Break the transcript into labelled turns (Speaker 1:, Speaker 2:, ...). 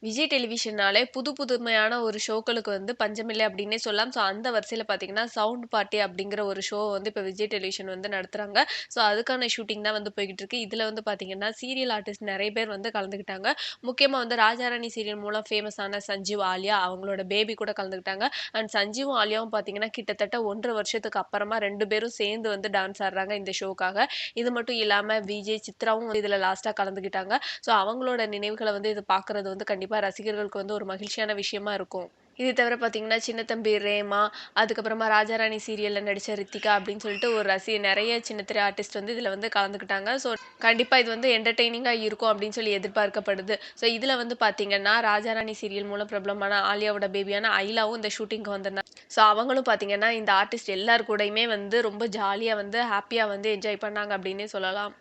Speaker 1: விஜய் டெலிவிஷன்னாலே புதுமையான ஒரு ஷோக்களுக்கு வந்து பஞ்சமில்லை அப்டின்னே சொல்லலாம். ஸோ அந்த வரிசையில பார்த்தீங்கன்னா, சவுண்ட் பார்ட்டி அப்டிங்கிற ஒரு ஷோ வந்து இப்ப விஜய் டெலிவிஷன் வந்து நடத்துறாங்க. ஸோ அதுக்கான ஷூட்டிங் தான் வந்து போய்க்கிட்டு இருக்கு. இதுல வந்து பார்த்தீங்கன்னா, சீரியல் ஆர்டிஸ்ட் நெறைய பேர் வந்து கலந்துக்கிட்டாங்க. முக்கியமா வந்து ராஜாராணி சீரியல் மூலம் ஃபேமஸான சஞ்சீவ், ஆலியா அவங்களோட பேபி கூட கலந்துக்கிட்டாங்க. அண்ட் சஞ்சீவும், ஆலியாவும் பார்த்தீங்கன்னா, கிட்டத்தட்ட 1 1/2 வருஷத்துக்கு அப்புறமா 2 பேரும் சேர்ந்து வந்து டான்ஸ் ஆடுறாங்க இந்த ஷோக்காக. இது மட்டும் இல்லாம விஜய், சித்ராவும் இதுல லாஸ்ட்டா கலந்துக்கிட்டாங்க. ஸோ அவங்களோட நினைவுகள வந்து இது பார்க்குறது வந்து கண்டிப்பா ரசிகர்களுக்கு வந்து ஒரு மகிழ்ச்சியான விஷயமா இருக்கும். இது தவிர பார்த்தீங்கன்னா, சின்ன தம்பி ரேமா, அதுக்கப்புறமா ராஜாராணி சீரியல்ல நடிச்ச ரித்திகா அப்படின்னு சொல்லிட்டு ஒரு நெறைய சின்ன திரை ஆர்டிஸ்ட் வந்து இதுல வந்து கலந்துக்கிட்டாங்க. ஸோ கண்டிப்பா இது வந்து என்டர்டெய்னிங்கா இருக்கும் அப்படின்னு சொல்லி எதிர்பார்க்கப்படுது. ஸோ இதுல வந்து பார்த்தீங்கன்னா, ராஜாராணி சீரியல் மூலம் பிரபலமான ஆலியாவோட பேபியான ஐலாவும் இந்த ஷூட்டிங்க்கு வந்திருந்தாங்க. ஸோ அவங்களும் பார்த்தீங்கன்னா, இந்த ஆர்டிஸ்ட் எல்லார் கூடயுமே வந்து ரொம்ப ஜாலியா வந்து ஹேப்பியா வந்து என்ஜாய் பண்ணாங்க அப்படின்னே சொல்லலாம்.